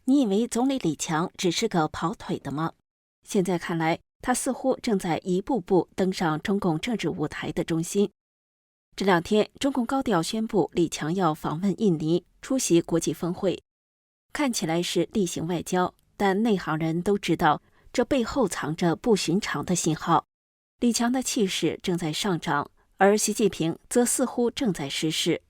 你以为总理李强只是个跑腿的吗？现在看来，他似乎正在一步步登上中共政治舞台的中心。这两天，中共高调宣布李强要访问印尼，出席国际峰会，看起来是例行外交，但内行人都知道，这背后藏着不寻常的信号。李强的气势正在上涨，而习近平则似乎正在失势。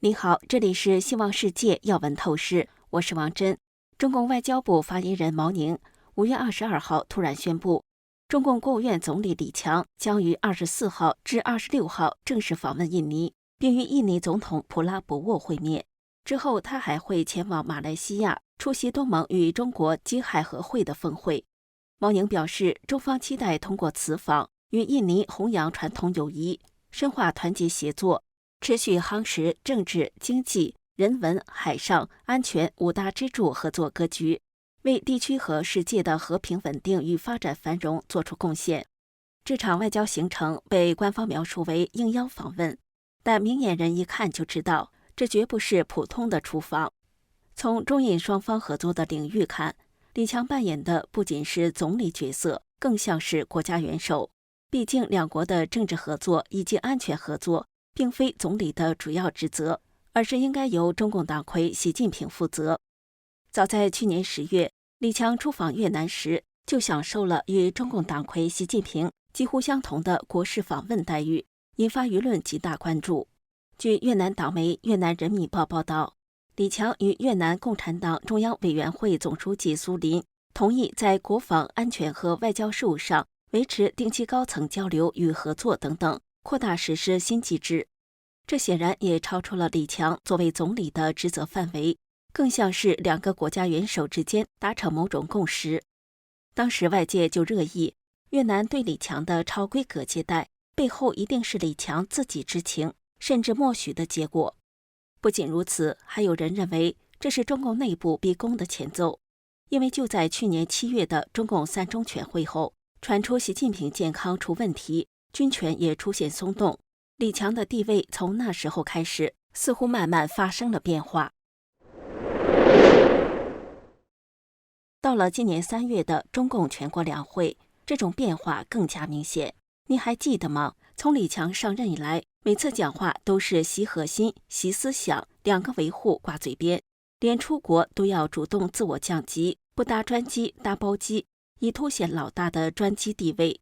你好，这里是希望世界要闻透视，我是王珍。中共外交部发言人毛宁5月22号突然宣布，中共国务院总理李强将于24号至26号正式访问印尼，并与印尼总统普拉博沃会面。之后，他还会前往马来西亚出席东盟与中国基海合会的峰会。毛宁表示，中方期待通过此访与印尼弘扬传统友谊，深化团结协作，持续夯实政治、经济、人文、海上安全5大支柱合作格局，为地区和世界的和平稳定与发展繁荣作出贡献。这场外交行程被官方描述为应邀访问，但明眼人一看就知道，这绝不是普通的出访。从中印双方合作的领域看，李强扮演的不仅是总理角色，更像是国家元首。毕竟两国的政治合作以及安全合作并非总理的主要职责，而是应该由中共党魁习近平负责。早在去年10月，李强出访越南时，就享受了与中共党魁习近平几乎相同的国事访问待遇，引发舆论极大关注。据越南党媒《越南人民报》报道，李强与越南共产党中央委员会总书记苏林同意在国防安全和外交事务上维持定期高层交流与合作等等，扩大实施新机制。这显然也超出了李强作为总理的职责范围，更像是两个国家元首之间达成某种共识。当时外界就热议，越南对李强的超规格接待背后一定是李强自己知情甚至默许的结果。不仅如此，还有人认为这是中共内部逼宫的前奏，因为就在去年7月的中共3中全会后，传出习近平健康出问题，军权也出现松动，李强的地位从那时候开始似乎慢慢发生了变化。到了今年3月的中共全国两会，这种变化更加明显。你还记得吗？从李强上任以来，每次讲话都是习核心、习思想两个维护挂嘴边，连出国都要主动自我降级，不搭专机搭包机，以凸显老大的专机地位。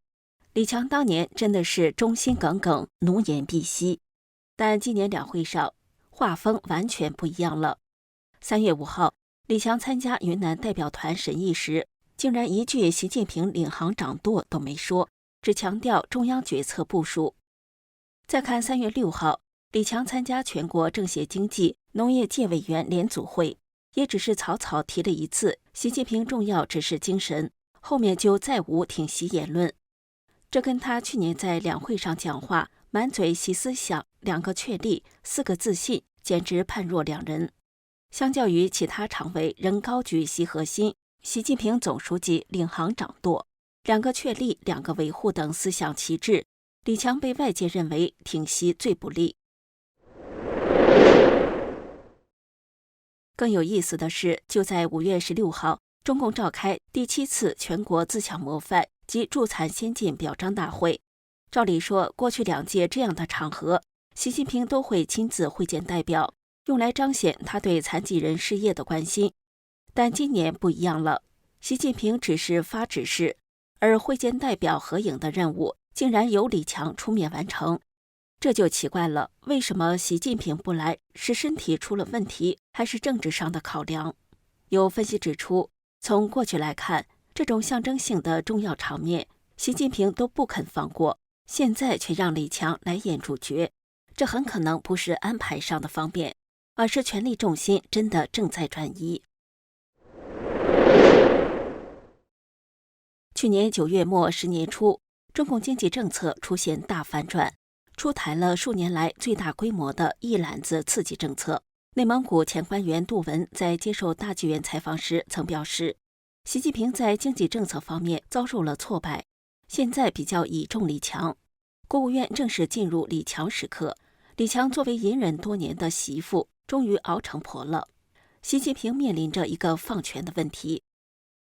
李强当年真的是忠心耿耿，奴颜婢膝，但今年两会上画风完全不一样了。3月5号，李强参加云南代表团审议时，竟然一句习近平领航掌舵都没说，只强调中央决策部署。再看3月6号，李强参加全国政协经济农业界委员联组会，也只是草草提了一次习近平重要指示精神，后面就再无挺习言论。这跟他去年在两会上讲话满嘴习思想、2个确立、4个自信，简直判若两人。相较于其他常委仍高举习核心、习近平总书记领航掌舵、2个确立、2个维护等思想旗帜，李强被外界认为挺习最不利。更有意思的是，就在5月16号，中共召开第7次全国自强模范及助残先进表彰大会。照理说，过去2届这样的场合，习近平都会亲自会见代表，用来彰显他对残疾人事业的关心。但今年不一样了，习近平只是发指示，而会见代表合影的任务竟然由李强出面完成。这就奇怪了，为什么习近平不来？是身体出了问题，还是政治上的考量？有分析指出，从过去来看，这种象征性的重要场面，习近平都不肯放过，现在却让李强来演主角，这很可能不是安排上的方便，而是权力重心真的正在转移。去年9月末10年初，中共经济政策出现大反转，出台了数年来最大规模的一揽子刺激政策。内蒙古前官员杜文在接受大纪元采访时曾表示，习近平在经济政策方面遭受了挫败，现在比较倚重李强。国务院正式进入李强时刻，李强作为隐忍多年的媳妇终于熬成婆了。习近平面临着一个放权的问题。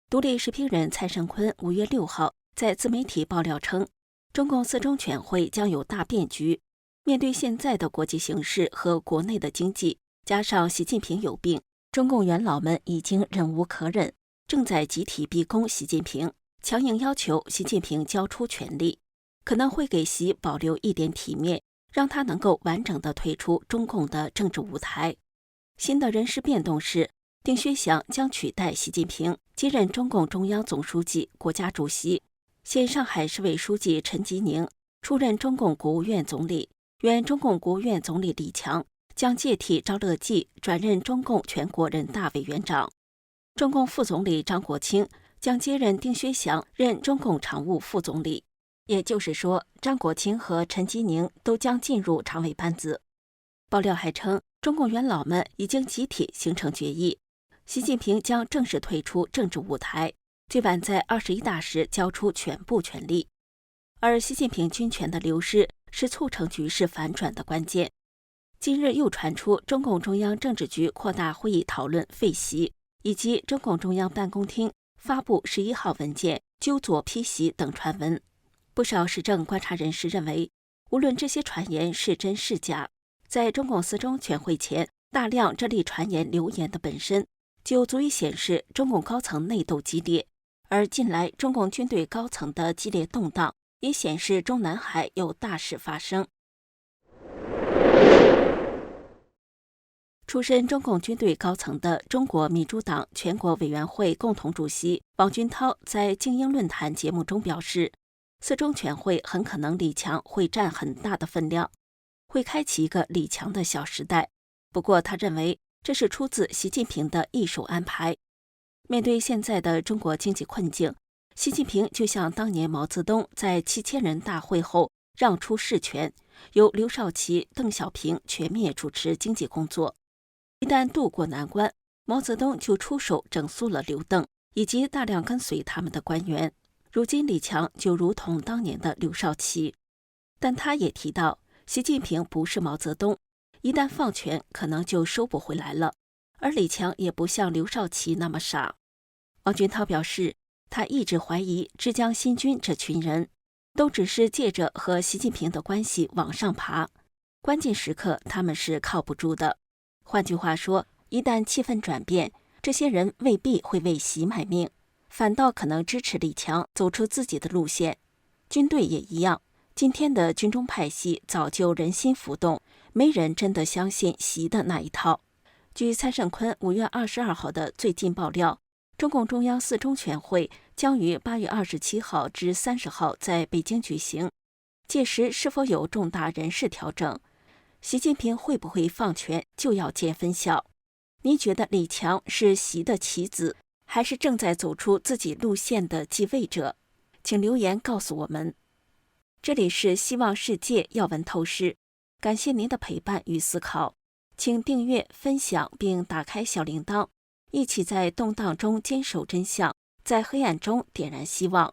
独立时评人蔡胜坤5月6号在自媒体爆料称，中共4中全会将有大变局。面对现在的国际形势和国内的经济，加上习近平有病，中共元老们已经忍无可忍，正在集体逼宫习近平，强硬要求习近平交出权力，可能会给习保留一点体面，让他能够完整地退出中共的政治舞台。新的人事变动是，丁薛祥将取代习近平，接任中共中央总书记、国家主席；现上海市委书记陈吉宁出任中共国务院总理，原中共国务院总理李强将接替赵乐际转任中共全国人大委员长。中共副总理张国清将接任丁薛祥任中共常务副总理，也就是说，张国清和陈吉宁都将进入常委班子。爆料还称，中共元老们已经集体形成决议，习近平将正式退出政治舞台，最晚在21大时交出全部权力。而习近平军权的流失是促成局势反转的关键。近日又传出中共中央政治局扩大会议讨论废习，以及中共中央办公厅发布11号文件纠左批习等传闻。不少时政观察人士认为，无论这些传言是真是假，在中共4中全会前大量这类传言流言的本身，就足以显示中共高层内斗激烈。而近来中共军队高层的激烈动荡，也显示中南海有大事发生。出身中共军队高层的中国民主党全国委员会共同主席王军涛在精英论坛节目中表示，4中全会很可能李强会占很大的分量，会开启一个李强的小时代。不过他认为这是出自习近平的一手安排。面对现在的中国经济困境，习近平就像当年毛泽东在7000人大会后让出事权，由刘少奇、邓小平全面主持经济工作。一旦渡过难关，毛泽东就出手整肃了刘邓以及大量跟随他们的官员。如今李强就如同当年的刘少奇。但他也提到，习近平不是毛泽东，一旦放权可能就收不回来了。而李强也不像刘少奇那么傻。王军涛表示，他一直怀疑浙江新军这群人都只是借着和习近平的关系往上爬，关键时刻他们是靠不住的。换句话说，一旦气氛转变，这些人未必会为习卖命，反倒可能支持李强走出自己的路线。军队也一样，今天的军中派系早就人心浮动，没人真的相信习的那一套。据蔡胜坤5月22号的最近爆料，中共中央4中全会将于8月27号至30号在北京举行，届时是否有重大人事调整，习近平会不会放权，就要见分晓。你觉得李强是习的棋子，还是正在走出自己路线的继位者？请留言告诉我们。这里是希望世界要闻透视，感谢您的陪伴与思考。请订阅、分享并打开小铃铛，一起在动荡中坚守真相，在黑暗中点燃希望。